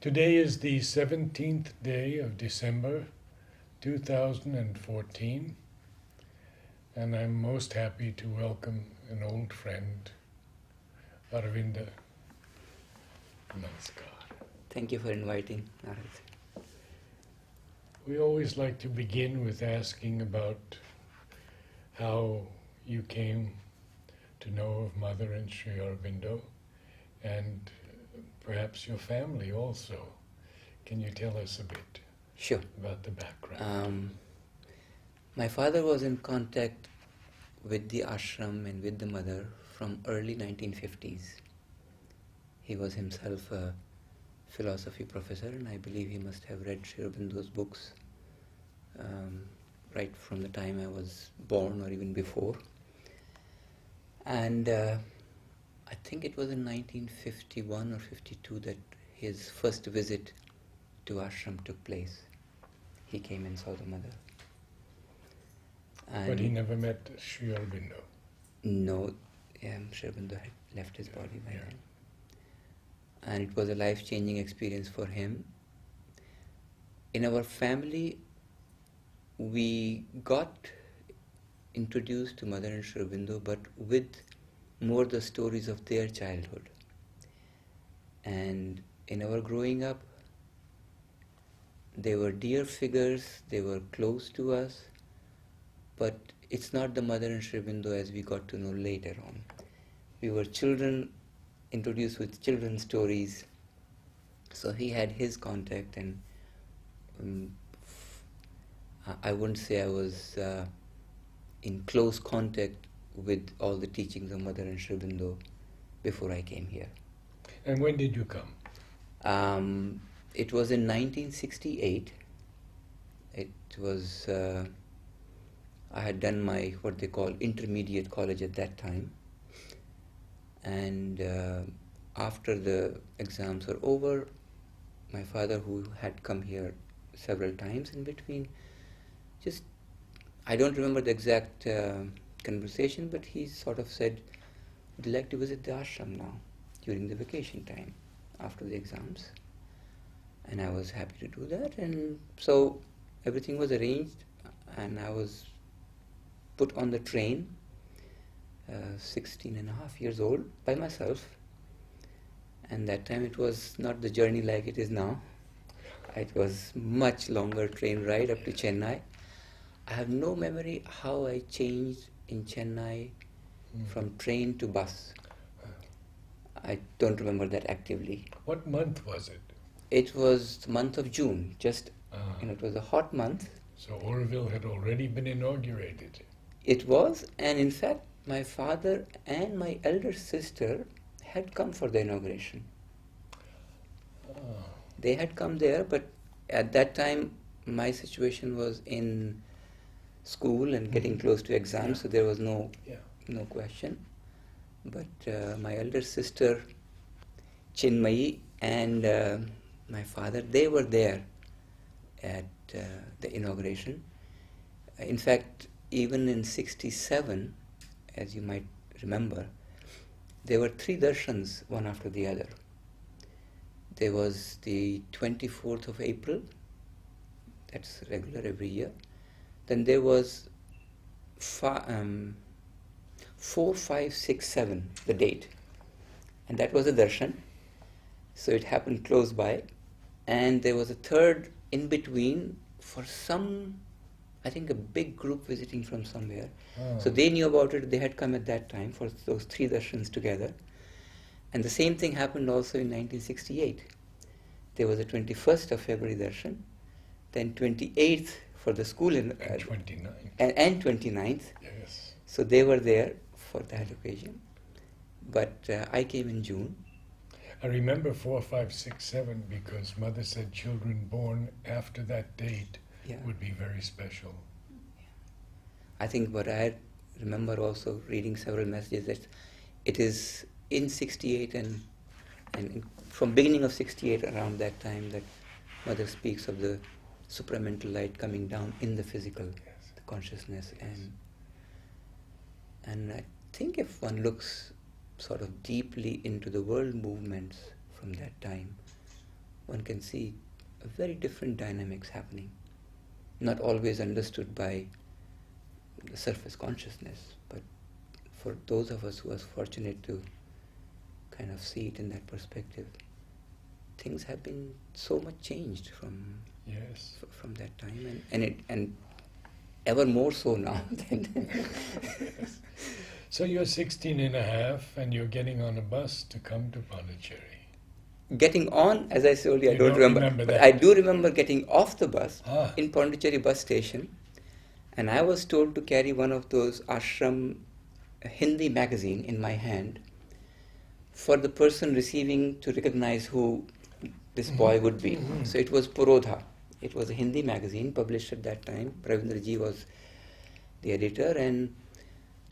Today is the 17th day of December 2014, and I'm most happy to welcome an old friend, Aravinda. Namaskar. Thank you for inviting, Aravinda. We always like to begin with asking about how you came to know of Mother and Sri Aurobindo, and perhaps your family also. Can you tell us a bit Sure. about the background? My father was in contact with the ashram and with the mother from early 1950s. He was himself a philosophy professor, and I believe he must have read Sri Aurobindo's books right from the time I was born or even before. And I think it was in 1951 or 52 that his first visit to ashram took place. He came and saw the mother. But he never met Sri Aurobindo. No, Sri Aurobindo had left his body by then. And it was a life-changing experience for him. In our family, we got introduced to Mother and Sri Aurobindo, but with more the stories of their childhood. And in our growing up, they were dear figures, they were close to us, but it's not the Mother and Sri Aurobindo as we got to know later on. We were children introduced with children's stories, so he had his contact, and I wouldn't say I was in close contact with all the teachings of Mother and Sri Aurobindo before I came here. And when did you come? It was in 1968. It was, I had done my, what they call intermediate college at that time. And after the exams were over, my father, who had come here several times in between, just, I don't remember the exact conversation, but he sort of said, would you like to visit the ashram now during the vacation time after the exams? And I was happy to do that, and so everything was arranged, and I was put on the train, 16 and a half years old, by myself. And that time it was not the journey like it is now. It was much longer train ride up to Chennai. I have no memory how I changed in Chennai from train to bus. I don't remember that actively. What month was it? It was the month of June, just, it was a hot month. So Oroville had already been inaugurated. It was, and in fact, my father and my elder sister had come for the inauguration. They had come there, but at that time, my situation was in school and getting close to exams, so there was no question. But my elder sister, Chinmayi, and my father, they were there at the inauguration. In fact, even in 67, as you might remember, there were 3 darshans, one after the other. There was the 24th of April, that's regular every year. Then there was 4, 5, 6, 7, the date. And that was a darshan. So it happened close by. And there was a third in between for some, I think a big group visiting from somewhere. So they knew about it, they had come at that time for those 3 darshans together. And the same thing happened also in 1968. There was a 21st of February darshan, then 28th for the school and 29th. And 29th. Yes. So they were there for that occasion. But I came in June. I remember 4, 5, 6, 7 because Mother said children born after that date would be very special. I think what I remember also reading several messages that it is in 68 and from beginning of 68 around that time that Mother speaks of the supramental light coming down in the physical, the consciousness. And I think if one looks sort of deeply into the world movements from that time, one can see a very different dynamics happening, not always understood by the surface consciousness, but for those of us who are fortunate to kind of see it in that perspective, things have been so much changed from Yes. from that time, and ever more so now. Yes. So you're 16 and a half and you're getting on a bus to come to Pondicherry. Getting on, as I told you, I You don't don't remember, but that. I do remember getting off the bus Ah. in Pondicherry bus station, and I was told to carry one of those Ashram Hindi magazine in my hand for the person receiving to recognize who this boy would be. Mhm. So it was Purodha. It was a Hindi magazine published at that time. Aravinda ji was the editor, and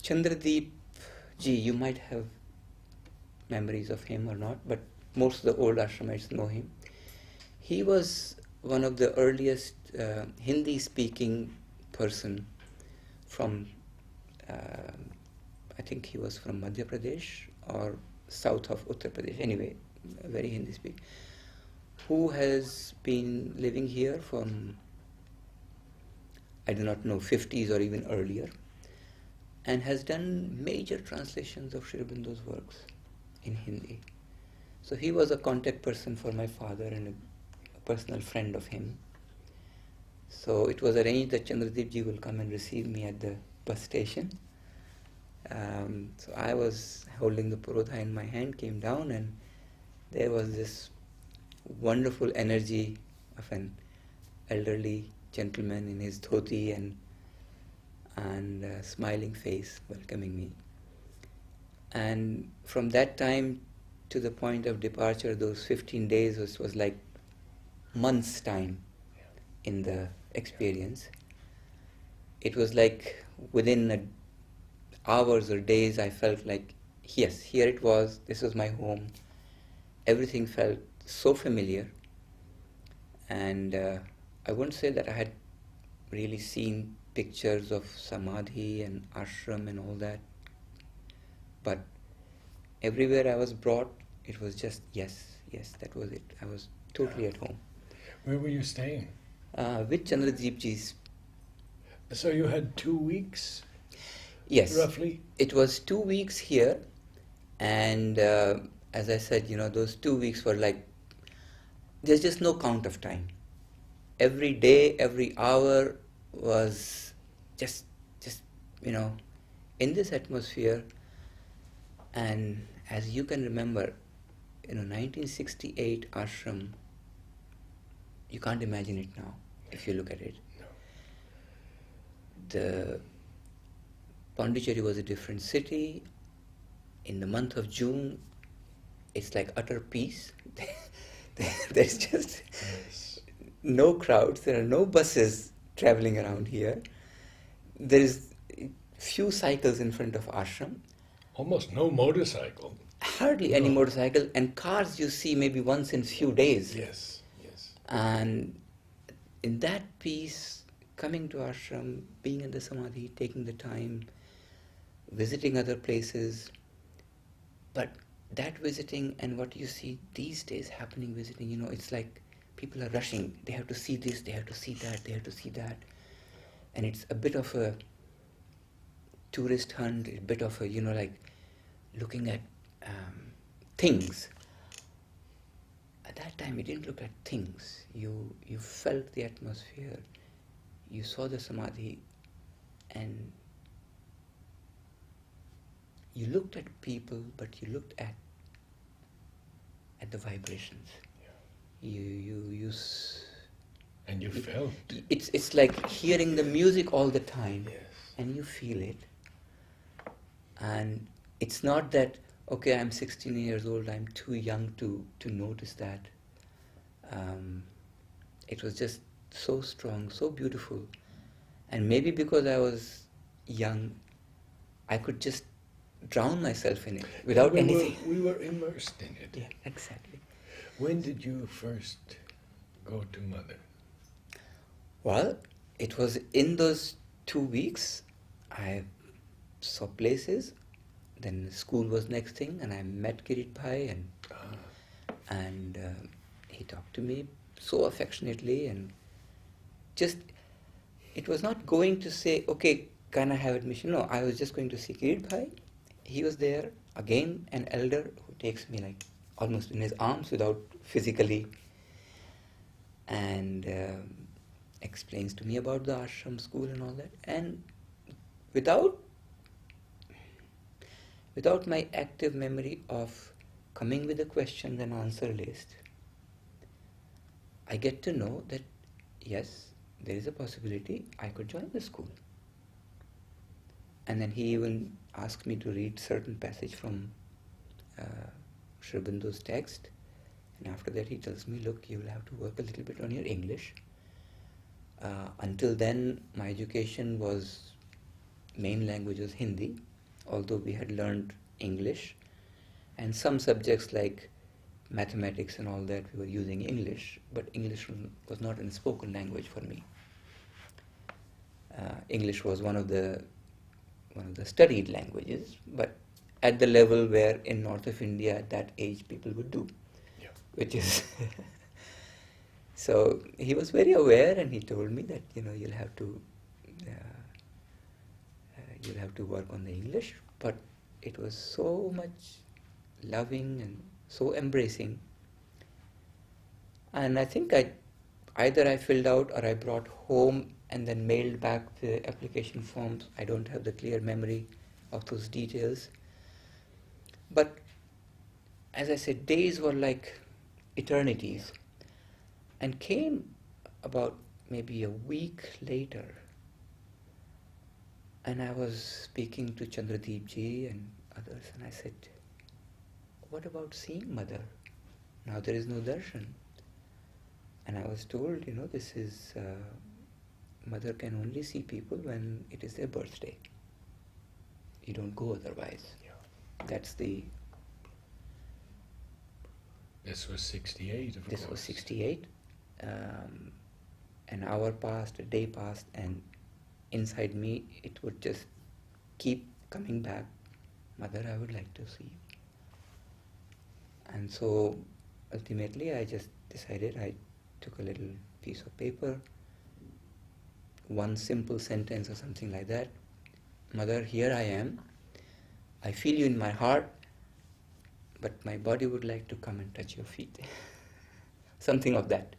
Chandradeep ji, you might have memories of him or not, but most of the old Ashramites know him. He was one of the earliest Hindi-speaking person from, I think he was from Madhya Pradesh or south of Uttar Pradesh, anyway, very Hindi-speaking, who has been living here from, I do not know, 50s or even earlier, and has done major translations of Sri Aurobindo's works in Hindi. So he was a contact person for my father and a personal friend of him. So it was arranged that Chandradeep ji will come and receive me at the bus station. So I was holding the Purodha in my hand, came down, and there was this wonderful energy of an elderly gentleman in his dhoti and a smiling face welcoming me. And from that time to the point of departure, those 15 days was like months' time in the experience. It was like within hours or days I felt like, yes, here it was, this was my home. Everything felt so familiar, and I wouldn't say that I had really seen pictures of Samadhi and Ashram and all that, but everywhere I was brought, it was just yes, that was it. I was totally at home. Where were you staying? With Chandradeep ji's. So you had 2 weeks? Yes. Roughly? It was 2 weeks here, and as I said, those 2 weeks were like, there's just no count of time. Every day, every hour was just in this atmosphere. And as you can remember, 1968 ashram, you can't imagine it now if you look at it. No. The Pondicherry was a different city. In the month of June, it's like utter peace. There's just Yes. no crowds. There are no buses traveling around here. There is few cycles in front of ashram. Almost no motorcycle. Hardly any No. motorcycle, and cars you see maybe once in few days. Yes. And in that peace, coming to ashram, being in the samadhi, taking the time, visiting other places, but that visiting and what you see these days happening visiting, it's like people are rushing. They have to see this, they have to see that, they have to see that. And it's a bit of a tourist hunt, a bit of a, like looking at things. At that time, you didn't look at things. You felt the atmosphere. You saw the samadhi, and you looked at people, but you looked at the vibrations. Yeah. And you felt. It's like hearing the music all the time, Yes. and you feel it. And it's not that, okay, I'm 16 years old, I'm too young to notice that. It was just so strong, so beautiful. And maybe because I was young, I could just drown myself in it without anything. We were immersed in it. Yeah, exactly. When did you first go to Mother? Well, it was in those 2 weeks, I saw places, then school was next thing, and I met Kirit Bhai, and he talked to me so affectionately, and just, it was not going to say, okay, can I have admission? No, I was just going to see Kirit Bhai. He was there, again, an elder who takes me like almost in his arms without physically, and explains to me about the ashram school and all that. And without my active memory of coming with a question and answer list, I get to know that yes, there is a possibility I could join the school. And then he even asked me to read certain passage from Sri Aurobindo's text. And after that he tells me, look, you will have to work a little bit on your English. Until then, my education was, main language was Hindi, although we had learned English. And some subjects like mathematics and all that, we were using English, but English was not a spoken language for me. English was one of the studied languages, but at the level where in north of India at that age people would do, which is so he was very aware, and he told me that you'll have to work on the English, but it was so much loving and so embracing. And I think either I filled out or I brought home and then mailed back the application forms. I don't have the clear memory of those details. But as I said, days were like eternities. And came about maybe a week later, and I was speaking to Chandradeep ji and others, and I said, what about seeing Mother? Now there is no darshan. And I was told, this is, Mother can only see people when it is their birthday. You don't go otherwise. Yeah. That's the... This was 68, of course. This was 68. An hour passed, a day passed, and inside me it would just keep coming back. Mother, I would like to see you. And so ultimately I just decided, I took a little piece of paper, one simple sentence or something like that. Mother, here I am. I feel you in my heart, but my body would like to come and touch your feet. Something of that.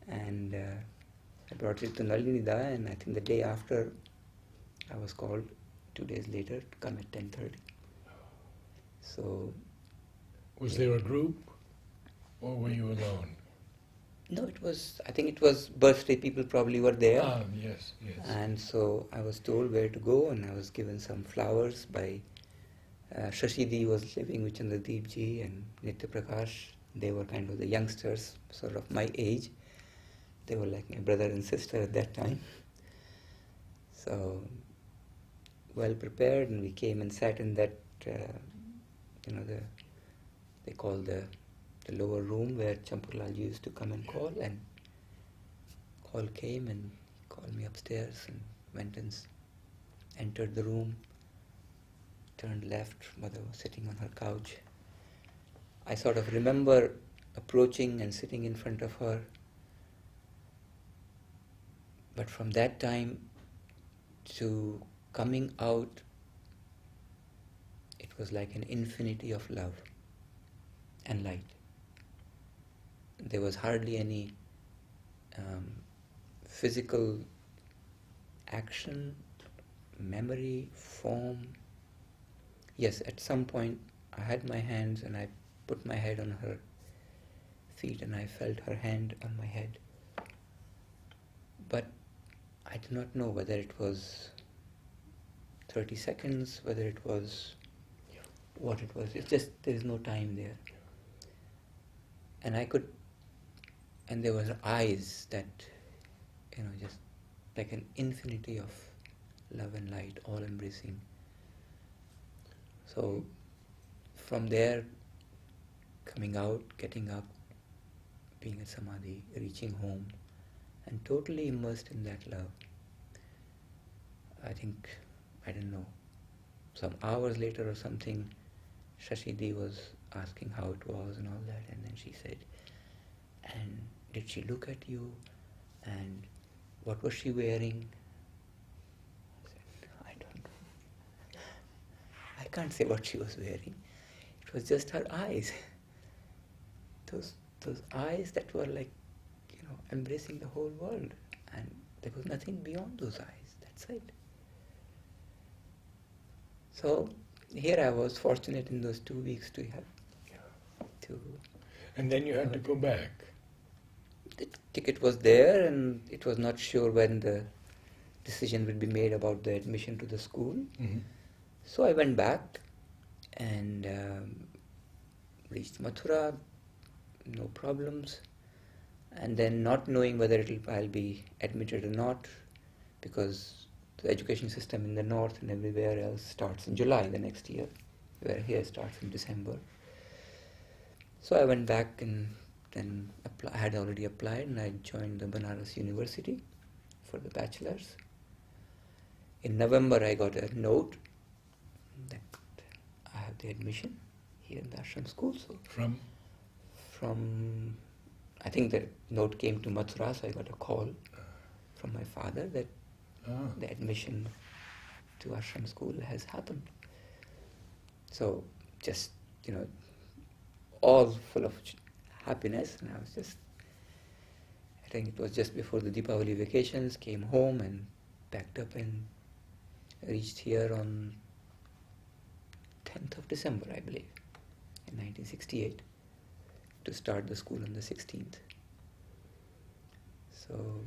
And I brought it to Nalinida, and I think the day after I was called 2 days later to come at 10:30. So... Was there a group, or were you alone? No, I think it was birthday people probably were there. Ah, yes, yes. And so I was told where to go, and I was given some flowers by Shashidi was living with Chandradeep ji and Nitya Prakash. They were kind of the youngsters, sort of my age. They were like my brother and sister at that time. So, well prepared, and we came and sat in that, they call the lower room where Champurlal used to come and call, and call came and called me upstairs and went and entered the room, turned left, Mother was sitting on her couch. I sort of remember approaching and sitting in front of her, but from that time to coming out, it was like an infinity of love and light. There was hardly any physical action, memory, form. Yes, at some point I had my hands and I put my head on her feet and I felt her hand on my head. But I do not know whether it was 30 seconds, whether it was what it was. It's just there is no time there. And and there were eyes that, just like an infinity of love and light, all embracing. So from there, coming out, getting up, being at Samadhi, reaching home, and totally immersed in that love. I think, I don't know, some hours later or something, Shashidi was asking how it was and all that, and then she said, And did she look at you? And what was she wearing? I said, I don't know. I can't say what she was wearing. It was just her eyes. Those eyes that were like, embracing the whole world. And there was nothing beyond those eyes. That's it. So here I was fortunate in those 2 weeks to have to. And then you had to go back. The ticket was there, and it was not sure when the decision would be made about the admission to the school. Mm-hmm. So I went back and reached Mathura, no problems. And then not knowing whether I'll be admitted or not, because the education system in the north and everywhere else starts in July the next year, where here starts in December. So I went back and then I had already applied, and I joined the Banaras University for the bachelor's. In November I got a note that I have the admission here in the Ashram school. So from I think the note came to Mathura, so I got a call from my father that the admission to Ashram school has happened. So just, all full of happiness, and I think it was just before the Deepavali vacations, came home and packed up and reached here on 10th of December, I believe, in 1968, to start the school on the 16th. So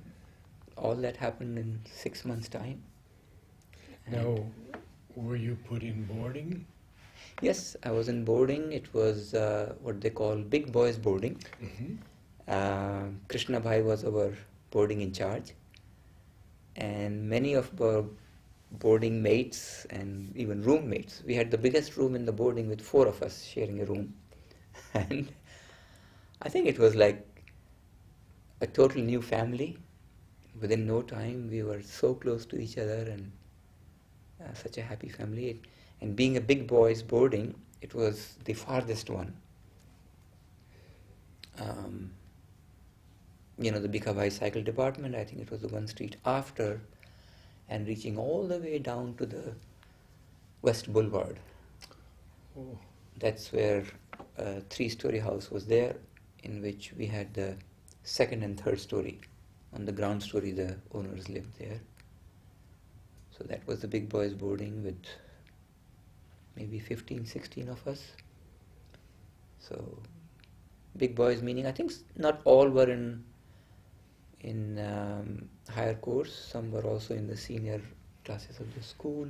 all that happened in 6 months' time. Now, were you put in boarding? Yes, I was in boarding. It was what they call big boys boarding. Mm-hmm. Krishna Bhai was our boarding in charge, and many of our boarding mates and even roommates. We had the biggest room in the boarding with 4 of us sharing a room. And I think it was like a total new family. Within no time, we were so close to each other, and such a happy family. And being a big boys boarding, it was the farthest one. The Bikabai cycle department, I think it was the one street after, and reaching all the way down to the West Boulevard. Oh. That's where a 3-story house was there, in which we had the 2nd and 3rd story. On the ground story, the owners lived there. So that was the big boys boarding with maybe 15, 16 of us. So big boys meaning, I think not all were in higher course. Some were also in the senior classes of the school.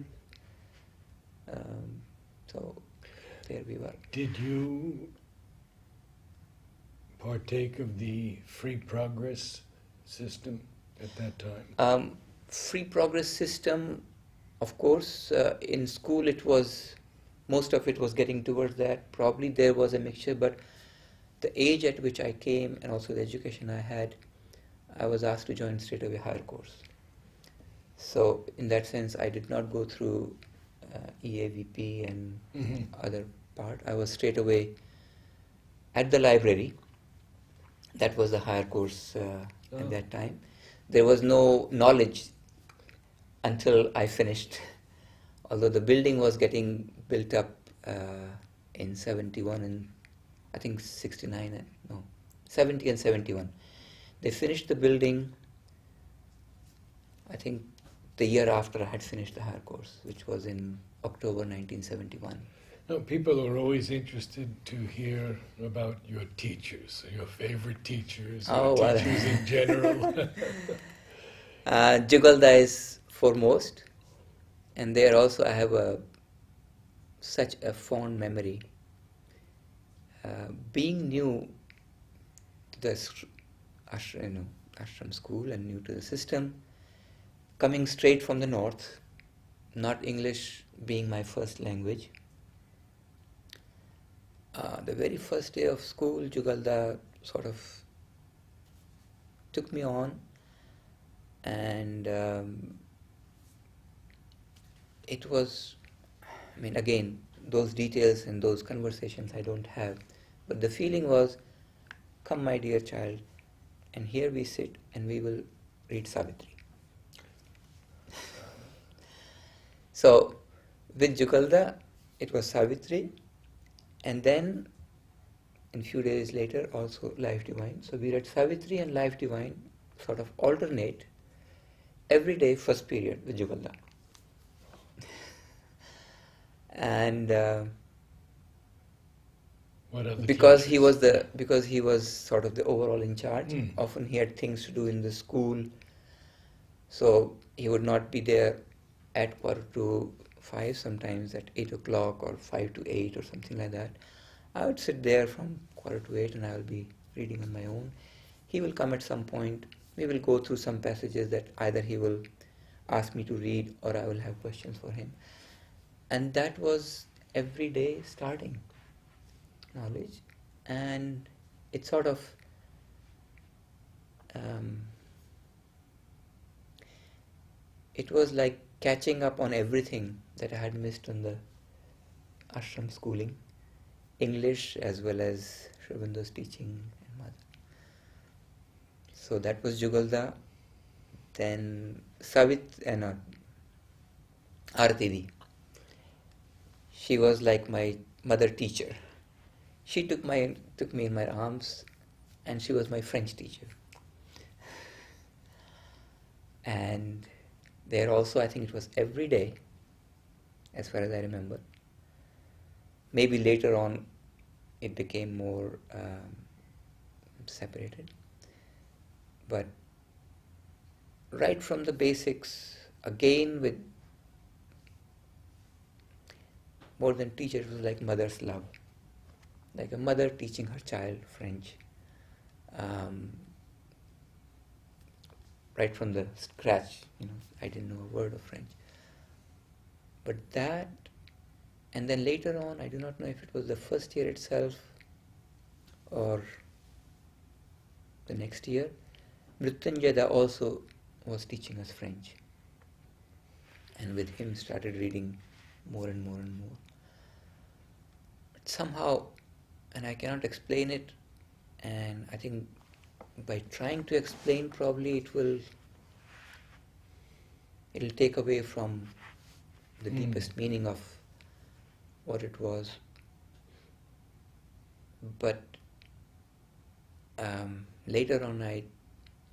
So there we were. Did you partake of the free progress system at that time? Free progress system, of course, in school most of it was getting towards that. Probably there was a mixture, but the age at which I came and also the education I had, I was asked to join straight away higher course. So in that sense, I did not go through EAVP and other part. I was straight away at the library. That was the higher course at that time. There was no knowledge until I finished. Although the building was getting built up in 71 and I think 70 and 71. They finished the building, I think the year after I had finished the higher course, which was in October 1971. No, people are always interested to hear about your teachers, your favorite teachers, teachers in general. Jugalda is foremost, and there also I have such a fond memory. Being new to the ashram school and new to the system, coming straight from the north, not English being my first language. The very first day of school, Jugalda sort of took me on, and it was, again, those details and those conversations I don't have, but the feeling was come my dear child, and here we sit and we will read Savitri. So with Jugalda, it was Savitri, and then a few days later also Life Divine. So we read Savitri and Life Divine, sort of alternate, every day, first period with Jugalda. And What other because teachers? he was sort of the overall in charge, often he had things to do in the school, so he would not be there at 4:45, sometimes at 8 o'clock or 5 to 8 or something like that. I would sit there from 4:45 and I will be reading on my own. He will come at some point. We will go through some passages that either he will ask me to read or I will have questions for him. And that was every day starting knowledge. And it sort of it was like catching up on everything that I had missed in the ashram schooling, English as well as Aravinda's teaching and mother. So that was Jugalda. Then Aratidi. She was like my mother teacher. She took me in my arms, and she was my French teacher. And there also, I think it was every day, as far as I remember. Maybe later on, it became more separated. But right from the basics, again with more than teacher, it was like mother's love. Like a mother teaching her child French. Right from the scratch, I didn't know a word of French. But that, and then later on, I do not know if it was the first year itself or the next year, Mrityunjaya also was teaching us French. And with him started reading more and more and more. But somehow, and I cannot explain it, and I think by trying to explain probably it'll take away from the deepest meaning of what it was. But later on I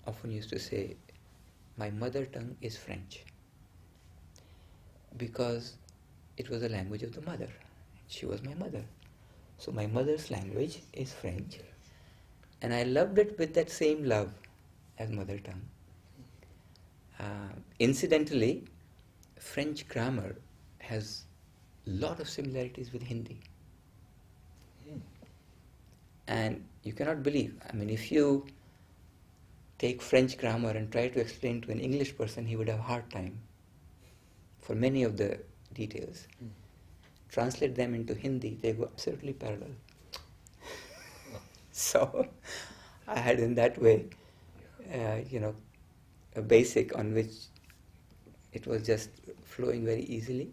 often used to say my mother tongue is French, because it was the language of the mother. She was my mother. So my mother's language is French. And I loved it with that same love as mother tongue. Incidentally, French grammar has a lot of similarities with Hindi. And you cannot believe, if you take French grammar and try to explain to an English person, he would have a hard time for many of the details. Translate them into Hindi, they go absolutely parallel. So I had in that way, a basic on which it was just flowing very easily.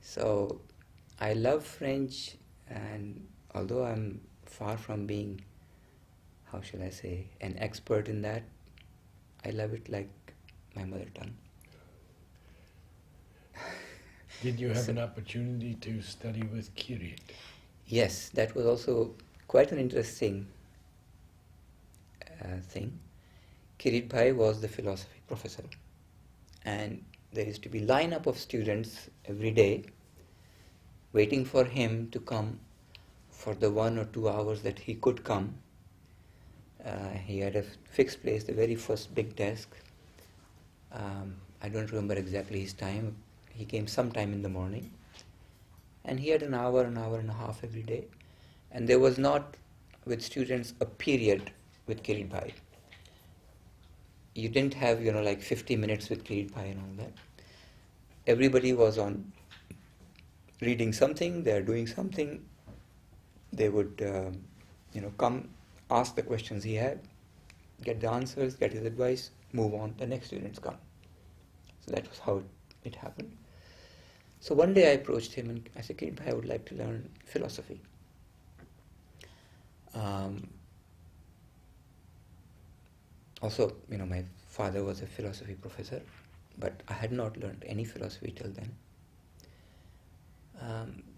So I love French, and although I'm far from being, how shall I say, an expert in that, I love it like my mother tongue. Did you have an opportunity to study with Kirit? Yes, that was also quite an interesting thing. Kirit Bhai was the philosophy professor, and there used to be lineup of students every day waiting for him to come for the 1 or 2 hours that he could come. He had a fixed place, the very first big desk. I don't remember exactly his time. He came sometime in the morning, and he had an hour and a half every day. And there was not with students a period with Kirit Bhai. You didn't have, like 50 minutes with Kirit Bhai and all that. Everybody was on reading something, they are doing something. They would, come, ask the questions he had, get the answers, get his advice, move on, the next students come. So that was how it happened. So one day I approached him and I said, Kirit Bhai, I would like to learn philosophy. Also, my father was a philosophy professor, but I had not learned any philosophy till then.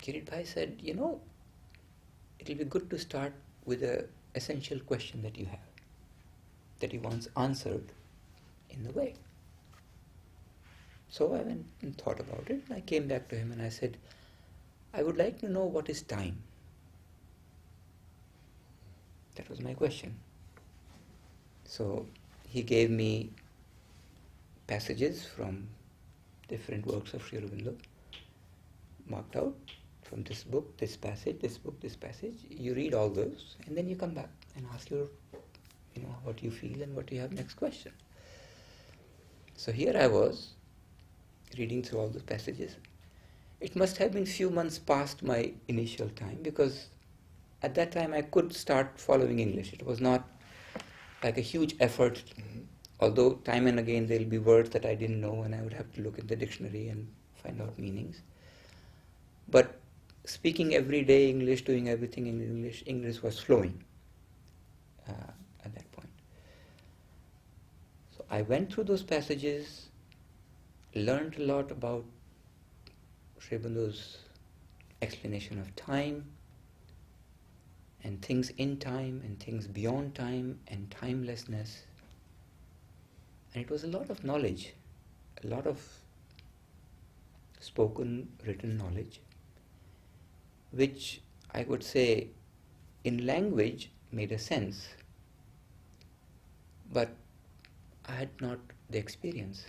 Kirit Bhai said, it'll be good to start with an essential question that you have, that you once answered in the way. So I went and thought about it, and I came back to him and I said, I would like to know what is time. That was my question. So he gave me passages from different works of Sri Aravinda, marked out from this book, this passage, this book, this passage. You read all those and then you come back and ask what you feel and what you have next question. So here I was reading through all those passages. It must have been few months past my initial time, because at that time I could start following English. It was not like a huge effort, although time and again there will be words that I didn't know and I would have to look in the dictionary and find out meanings. But speaking every day English, doing everything in English, English was flowing at that point. So I went through those passages, learned a lot about Sri Aurobindo's explanation of time, and things in time, and things beyond time, and timelessness. And it was a lot of knowledge, a lot of spoken, written knowledge, which I would say in language made a sense, but I had not the experience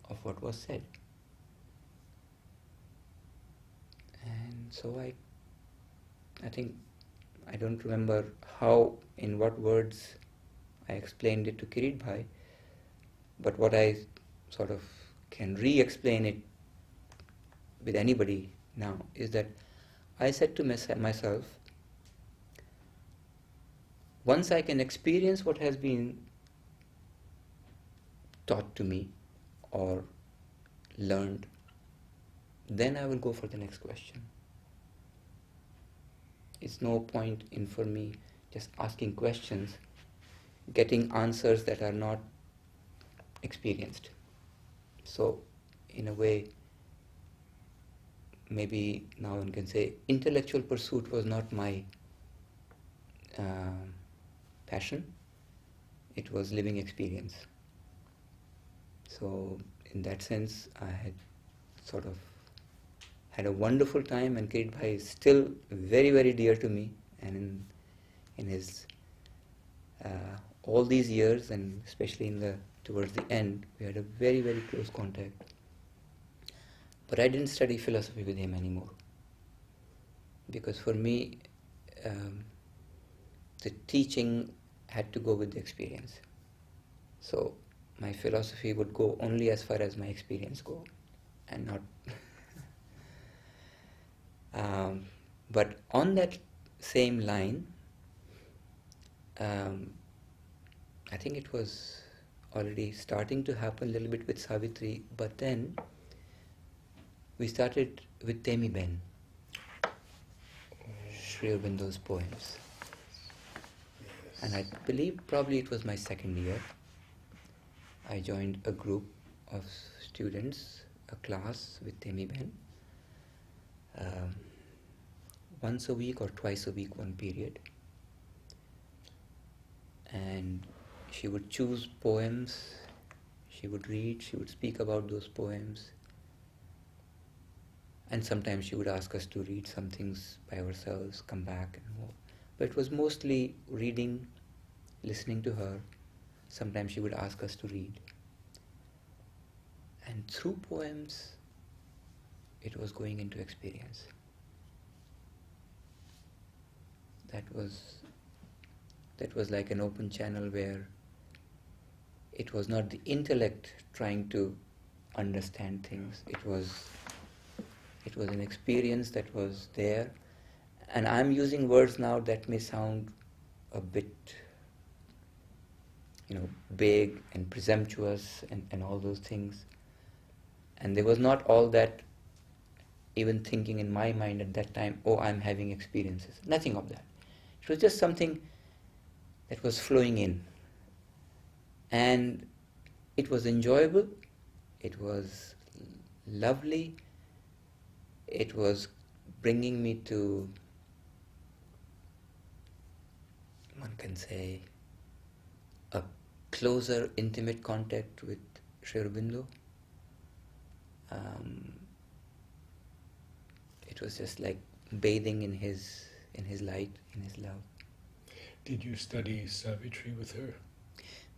of what was said. And so I think, I don't remember how, in what words I explained it to Kirit Bhai, but what I sort of can re-explain it with anybody now is that I said to myself, once I can experience what has been taught to me or learned, then I will go for the next question. It's no point in for me just asking questions, getting answers that are not experienced. So, in a way, maybe now one can say intellectual pursuit was not my passion. It was living experience. So, in that sense, I had sort of had a wonderful time, and Kirit Bhai is still very, very dear to me, and in his all these years, and especially towards the end, we had a very, very close contact. But I didn't study philosophy with him anymore, because for me, the teaching had to go with the experience. So my philosophy would go only as far as my experience go, and not but on that same line, I think it was already starting to happen a little bit with Savitri, but then we started with Temi Ben, Sri Aurobindo's poems. And I believe probably it was my second year. I joined a group of students, a class with Temi Ben. Once a week or twice a week, one period. And she would choose poems, she would read, she would speak about those poems. And sometimes she would ask us to read some things by ourselves, come back and more. But it was mostly reading, listening to her. Sometimes she would ask us to read. And through poems, it was going into experience. That was like an open channel where it was not the intellect trying to understand things. It was an experience that was there. And I'm using words now that may sound a bit, big and presumptuous and all those things. And there was not all that even thinking in my mind at that time, oh, I'm having experiences. Nothing of that. It was just something that was flowing in. And it was enjoyable, it was lovely, it was bringing me to, one can say, a closer, intimate contact with Sri Aurobindo. It was just like bathing in his light, in his love. Did you study Savitri with her?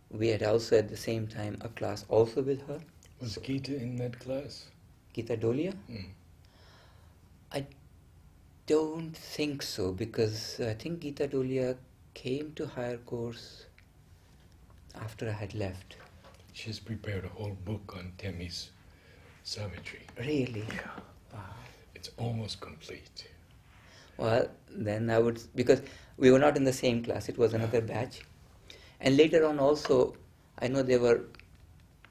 We had also at the same time a class also with her. Was Gita in that class? Gita Dolia? Mm. I don't think so, because I think Gita Dolia came to higher course after I had left. She's prepared a whole book on Temi's Savitri. Really? Yeah. Wow. It's almost complete. Well, then I would, because we were not in the same class, it was another batch. And later on also, I know there were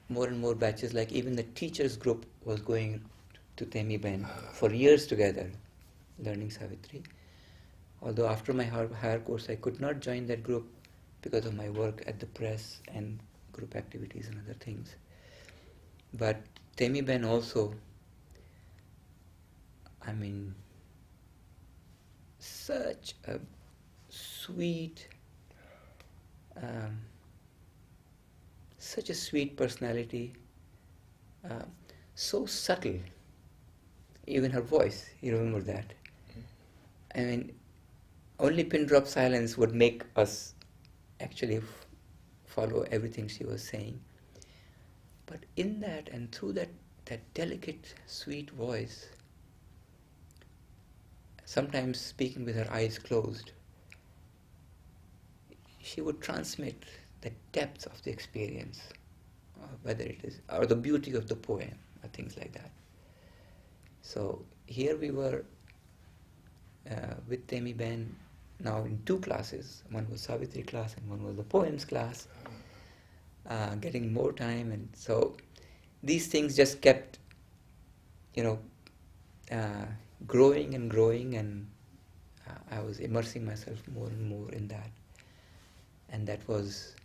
more and more batches, like even the teachers group was going to Temi Ben for years together, learning Savitri. Although after my higher course, I could not join that group because of my work at the press and group activities and other things. But Temi Ben also, I mean, such a sweet, such a sweet personality, so subtle. Even her voice, you remember that? I mean, only pin drop silence would make us actually follow everything she was saying. But in that and through that delicate, sweet voice, sometimes speaking with her eyes closed, she would transmit the depth of the experience, whether it is, or the beauty of the poem, or things like that. So here we were with Temi Ben now in two classes. One was Savitri class and one was the poems class, getting more time. And so these things just kept, growing and growing, and I was immersing myself more and more in that. And that was,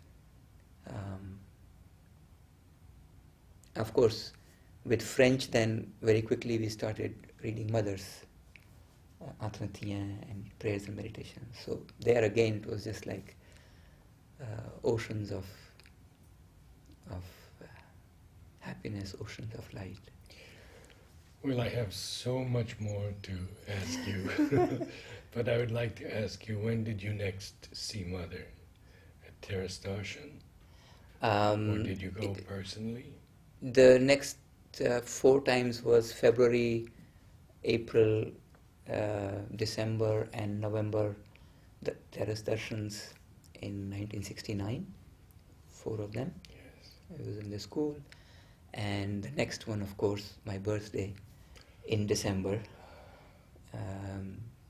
of course, with French then very quickly we started reading Mothers, Entretien and Prayers and Meditation. So there again it was just like oceans of happiness, oceans of light. Well, I have so much more to ask you, but I would like to ask you, when did you next see Mother? At Terrace Darshan? Or did you go personally? The next 4 times was February, April, December and November, the Terrace Darshans in 1969, 4 of them. Yes. I was in the school. And the next one, of course, my birthday in December.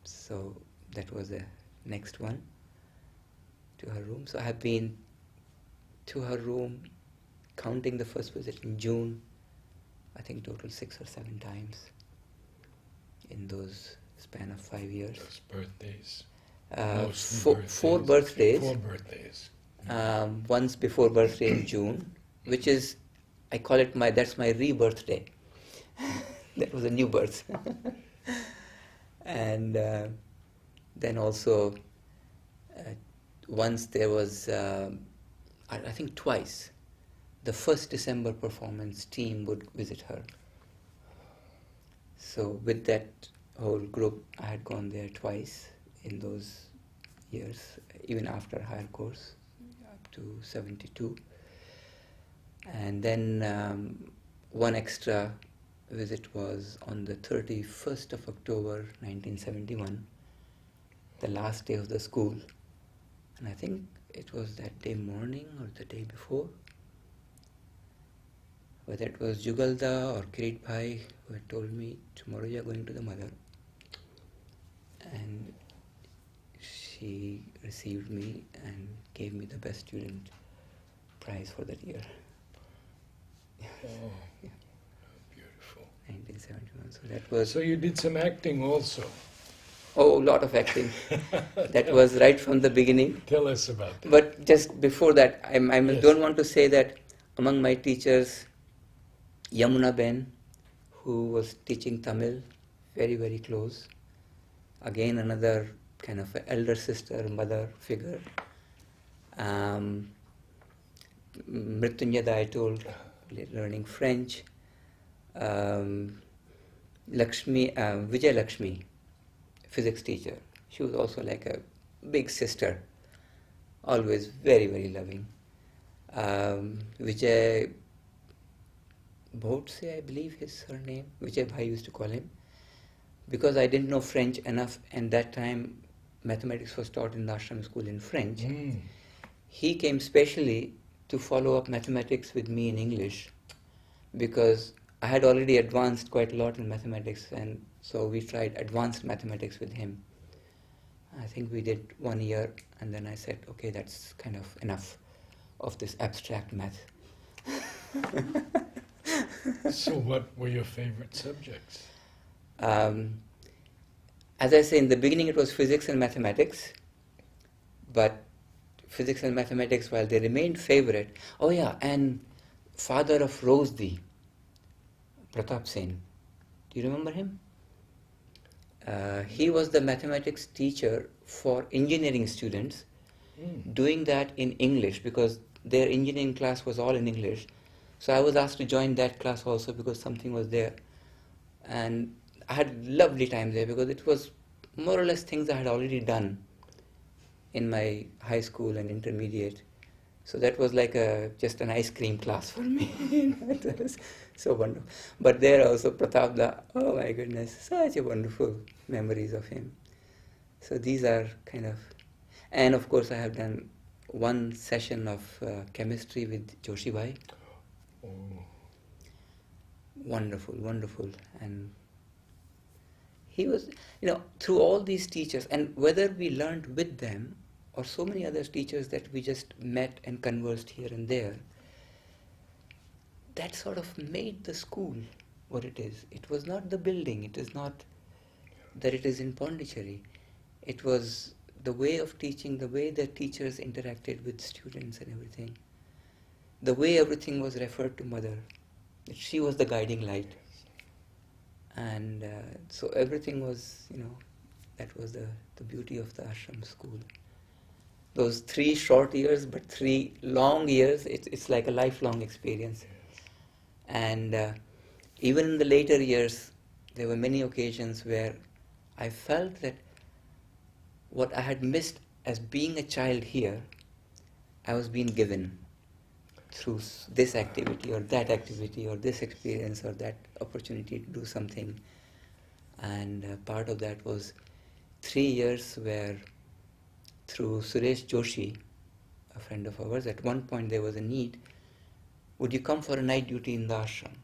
So that was the next one, to her room. So I have been to her room, counting the first visit in June, I think total 6 or 7 times in those span of 5 years. Those birthdays? 4 birthdays. 4 birthdays. Once before birthday in June, which is, I call it that's my rebirth day. That was a new birth. And then also, once there was, I think twice, the first December performance team would visit her. So with that whole group, I had gone there twice in those years, even after higher course, up to 72. And then one extra visit was on the 31st of October 1971, the last day of the school. And I think it was that day morning or the day before, whether it was Jugalda or Kirit Bhai who had told me, tomorrow you are going to the Mother. And she received me and gave me the best student prize for that year. Oh, Yeah. beautiful. 1971. So that was. So you did some acting also. Oh, a lot of acting. That was right from the beginning. Tell us about that. But just before that, I Yes. don't want to say that among my teachers, Yamuna Ben, who was teaching Tamil, very, very close. Again, another kind of elder sister, mother figure. Mrityunjaya, I told, learning French. Lakshmi, Vijay Lakshmi, physics teacher. She was also like a big sister, always very, very loving. Vijay Bhotse, I believe is her name. Vijay Bhai used to call him. Because I didn't know French enough, and that time mathematics was taught in the Ashram school in French. He came specially to follow up mathematics with me in English, because I had already advanced quite a lot in mathematics, and so we tried advanced mathematics with him. I think we did 1 year, and then I said, okay, that's kind of enough of this abstract math. So what were your favorite subjects? As I say, in the beginning it was physics and mathematics, but physics and mathematics, while they remained favorite, oh yeah, and father of Rosdi, Pratap Sen. Do you remember him? He was the mathematics teacher for engineering students, doing that in English, because their engineering class was all in English. So I was asked to join that class also because something was there. And I had lovely time there because it was more or less things I had already done in my high school and intermediate. So that was like just an ice cream class for me. That was so wonderful. But there also Pratap Da, oh my goodness, such a wonderful memories of him. So these are kind of, and of course I have done one session of chemistry with Joshi Bhai. Oh. Wonderful, wonderful. And he was, through all these teachers, and whether we learned with them or so many other teachers that we just met and conversed here and there, that sort of made the school what it is. It was not the building, it is not that it is in Pondicherry. It was the way of teaching, the way the teachers interacted with students and everything. The way everything was referred to mother. She was the guiding light. And so everything was, that was the beauty of the ashram school. Those 3 short years, but 3 long years, it's like a lifelong experience. And even in the later years, there were many occasions where I felt that what I had missed as being a child here, I was being given through this activity or that activity or this experience or that opportunity to do something. And part of that was 3 years where through Suresh Joshi, a friend of ours, at one point there was a need, would you come for a night duty in the ashram?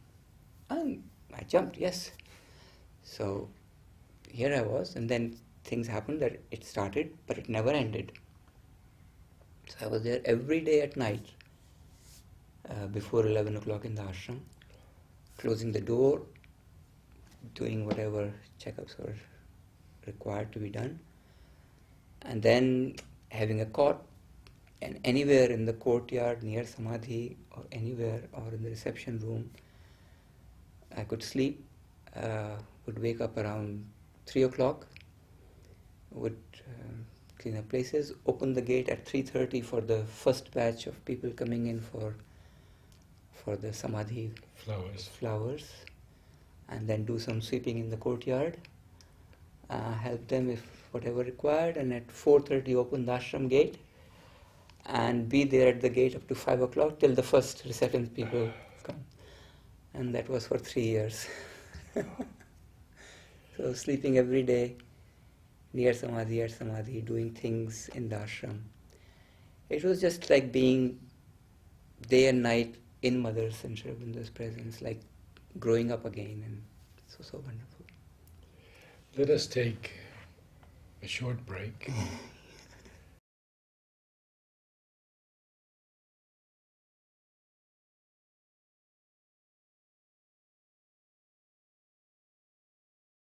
And I jumped, yes. So here I was, and then things happened that it started, but it never ended. So I was there every day at night, before 11 o'clock in the ashram, closing the door, doing whatever checkups were required to be done, and then having a cot, and anywhere in the courtyard near Samadhi or anywhere or in the reception room, I could sleep, would wake up around 3 o'clock, would clean up places, open the gate at 3:30 for the first batch of people coming in for the Samadhi flowers, and then do some sweeping in the courtyard, help them if whatever required, and at 4:30 open the ashram gate and be there at the gate up to 5 o'clock till the first reception people come. And that was for 3 years. So sleeping every day, near Samadhi, at Samadhi, doing things in the ashram. It was just like being day and night in Mother's and Sri Aravinda's presence, like growing up again, and so wonderful. Let us take a short break.